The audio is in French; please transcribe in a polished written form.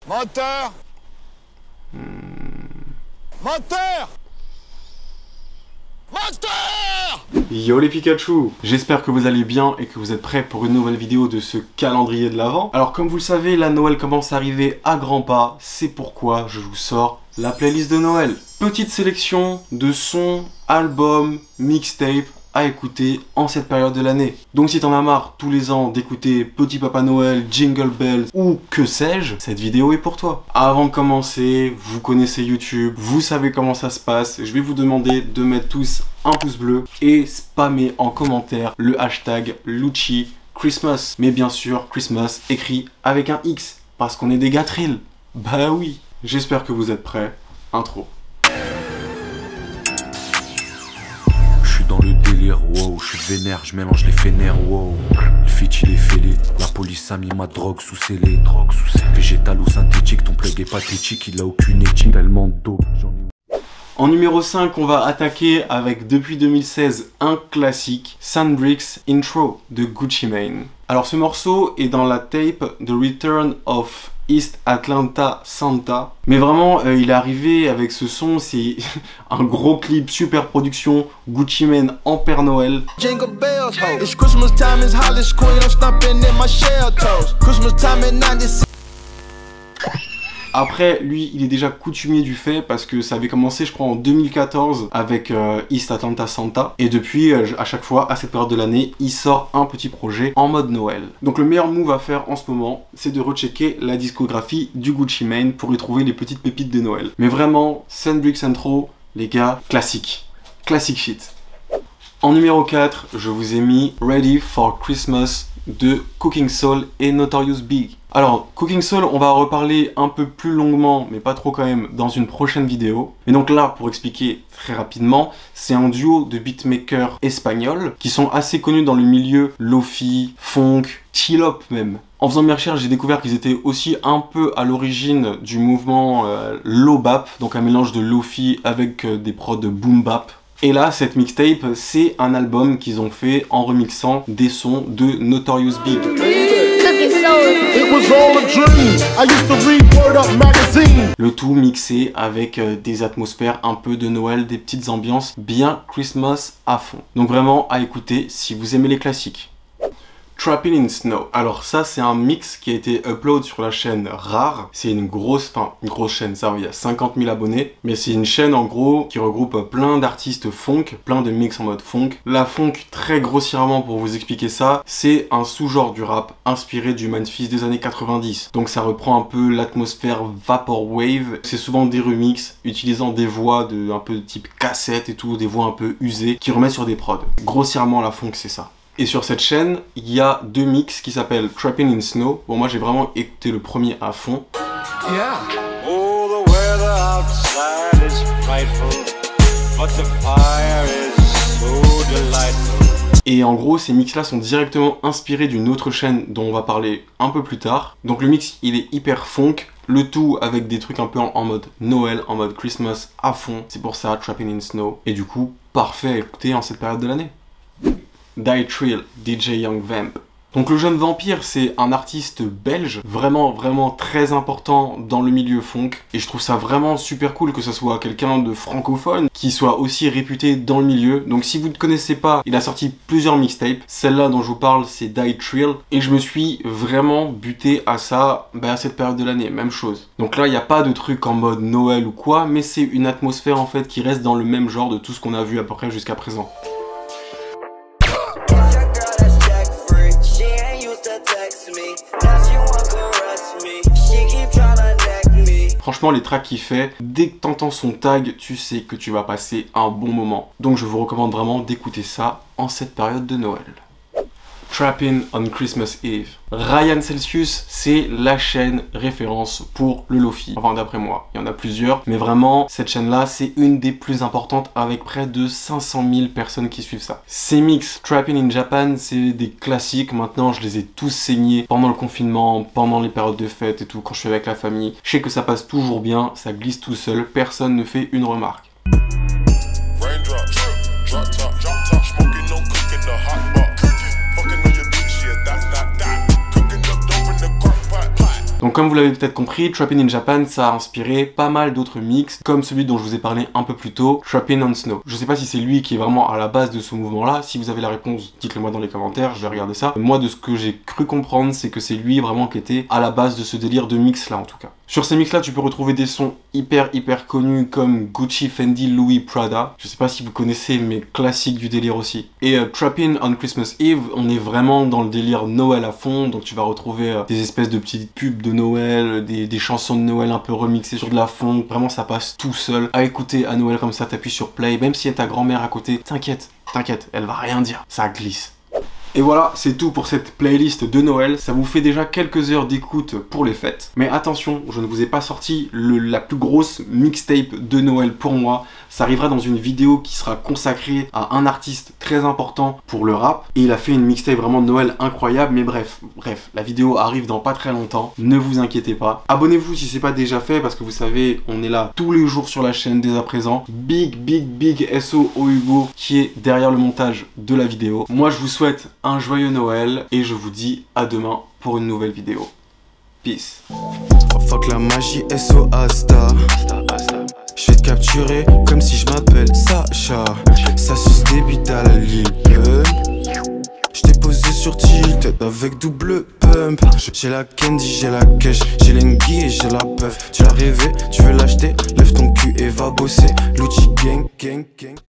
Moteur. Moteur. Moteur. Yo les Pikachu, j'espère que vous allez bien et que vous êtes prêts pour une nouvelle vidéo de ce calendrier de l'Avent. Alors comme vous le savez, la Noël commence à arriver à grands pas, c'est pourquoi je vous sors la playlist de Noël. Petite sélection de sons, albums, mixtapes à écouter en cette période de l'année. Donc si t'en as marre tous les ans d'écouter Petit Papa Noël, Jingle Bells ou que sais-je, cette vidéo est pour toi. Avant de commencer, vous connaissez YouTube, vous savez comment ça se passe, je vais vous demander de mettre tous un pouce bleu et spammer en commentaire le hashtag Lucci Christmas. Mais bien sûr, Christmas écrit avec un X, parce qu'on est des gars trill. Bah oui. J'espère que vous êtes prêts. Intro. Dans le délire, wow, je suis vénère, je mélange les fénères, wow. Le fit il est fêlé, la police a mis ma drogue sous scellé. Végétal ou synthétique, ton plug est pathétique, il a aucune éthique, tellement d'eau, j'en ai... En numéro 5, on va attaquer avec depuis 2016 un classique, Sandbricks Intro de Gucci Mane. Alors ce morceau est dans la tape The Return of East Atlanta Santa. Mais vraiment, il est arrivé avec ce son, c'est un gros clip, super production, Gucci Mane en Père Noël. Jingle bells, ho. It's Christmas time, it's Hollis Queen, I'm stomping in my shell toes. Christmas time in 96. Après, lui, il est déjà coutumier du fait parce que ça avait commencé, je crois, en 2014 avec East Atlanta Santa. Et depuis, à chaque fois, à cette période de l'année, il sort un petit projet en mode Noël. Donc le meilleur move à faire en ce moment, c'est de rechecker la discographie du Gucci Mane pour y trouver les petites pépites de Noël. Mais vraiment, Sandbricks Intro, les gars, classique. Classic shit. En numéro 4, je vous ai mis Ready for Christmas de Cooking Soul et Notorious Big. Alors, Cooking Soul, on va en reparler un peu plus longuement, mais pas trop quand même, dans une prochaine vidéo. Mais donc là, pour expliquer très rapidement, c'est un duo de beatmakers espagnols qui sont assez connus dans le milieu lofi, funk, chill-hop même. En faisant mes recherches, j'ai découvert qu'ils étaient aussi un peu à l'origine du mouvement low bap, donc un mélange de lofi avec des prods de boom bap. Et là, cette mixtape, c'est un album qu'ils ont fait en remixant des sons de Notorious Big. Le tout mixé avec des atmosphères un peu de Noël, des petites ambiances bien Christmas à fond. Donc vraiment à écouter si vous aimez les classiques. Trappin' in Snow. Alors ça c'est un mix qui a été upload sur la chaîne Rare. C'est une grosse chaîne, ça il y a 50 000 abonnés. Mais c'est une chaîne en gros qui regroupe plein d'artistes funk, plein de mix en mode funk. La funk, très grossièrement pour vous expliquer ça, c'est un sous-genre du rap inspiré du Memphis des années 90. Donc ça reprend un peu l'atmosphère vaporwave. C'est souvent des remixes utilisant des voix de un peu type cassette et tout, des voix un peu usées qui remettent sur des prods. Grossièrement la funk c'est ça. Et sur cette chaîne, il y a deux mix qui s'appellent Trappin' in Snow. Bon, moi j'ai vraiment écouté le premier à fond. Yeah. Oh, the weather outside is frightful, but the fire is so delightful. Et en gros, ces mix-là sont directement inspirés d'une autre chaîne dont on va parler un peu plus tard. Donc le mix, il est hyper funk, le tout avec des trucs un peu en mode Noël, en mode Christmas à fond. C'est pour ça, Trappin' in Snow. Et du coup, parfait à écouter en cette période de l'année. Die Trill, DJ Young Vamp. Donc le jeune vampire, c'est un artiste belge, vraiment très important dans le milieu funk. Et je trouve ça vraiment super cool que ce soit quelqu'un de francophone qui soit aussi réputé dans le milieu. Donc si vous ne connaissez pas, il a sorti plusieurs mixtapes. Celle-là dont je vous parle, c'est Die Trill. Et je me suis vraiment buté à ça, à cette période de l'année, même chose. Donc là, il n'y a pas de truc en mode Noël ou quoi, mais c'est une atmosphère en fait qui reste dans le même genre de tout ce qu'on a vu à peu près jusqu'à présent. Franchement, les tracks qu'il fait, dès que t'entends son tag, tu sais que tu vas passer un bon moment. Donc je vous recommande vraiment d'écouter ça en cette période de Noël. Trappin' on Christmas Eve. Ryan Celsius, c'est la chaîne référence pour le lofi. Enfin d'après moi, il y en a plusieurs, mais vraiment cette chaîne-là, c'est une des plus importantes avec près de 500 000 personnes qui suivent ça. Ces mix Trappin' in Japan, c'est des classiques. Maintenant, je les ai tous saignés pendant le confinement, pendant les périodes de fête et tout, quand je suis avec la famille. Je sais que ça passe toujours bien, ça glisse tout seul, personne ne fait une remarque. Donc comme vous l'avez peut-être compris, Trappin' in Japan, ça a inspiré pas mal d'autres mix, comme celui dont je vous ai parlé un peu plus tôt, Trappin' on Snow. Je sais pas si c'est lui qui est vraiment à la base de ce mouvement-là. Si vous avez la réponse, dites-le moi dans les commentaires, je vais regarder ça. Moi, de ce que j'ai cru comprendre, c'est que c'est lui vraiment qui était à la base de ce délire de mix-là, en tout cas. Sur ces mix-là, tu peux retrouver des sons hyper connus comme Gucci, Fendi, Louis, Prada. Je sais pas si vous connaissez, mais classique du délire aussi. Et Trappin' on Christmas Eve, on est vraiment dans le délire Noël à fond, donc tu vas retrouver des espèces de petites pubs de Noël, des chansons de Noël un peu remixées sur de la funk. Vraiment, ça passe tout seul. À écouter à Noël comme ça, t'appuies sur play, même si y a ta grand-mère à côté, t'inquiète, elle va rien dire, ça glisse. Et voilà, c'est tout pour cette playlist de Noël. Ça vous fait déjà quelques heures d'écoute pour les fêtes. Mais attention, je ne vous ai pas sorti la plus grosse mixtape de Noël pour moi. Ça arrivera dans une vidéo qui sera consacrée à un artiste très important pour le rap. Et il a fait une mixtape vraiment de Noël incroyable. Mais bref, la vidéo arrive dans pas très longtemps. Ne vous inquiétez pas. Abonnez-vous si c'est pas déjà fait parce que vous savez, on est là tous les jours sur la chaîne dès à présent. Big SO au Hugo qui est derrière le montage de la vidéo. Moi, je vous souhaite un joyeux Noël et je vous dis à demain pour une nouvelle vidéo. Peace. Oh fuck la magie SO Asta. Je vais te capturer comme si je m'appelle Sacha. Ça suce des bites à la Lil Pump. Je t'ai posé sur tilt avec double pump. J'ai la candy, j'ai la cash, j'ai l'engie et j'ai la puff. Tu l'as rêvé, tu veux l'acheter, lève ton cul et va bosser. Lucci gang.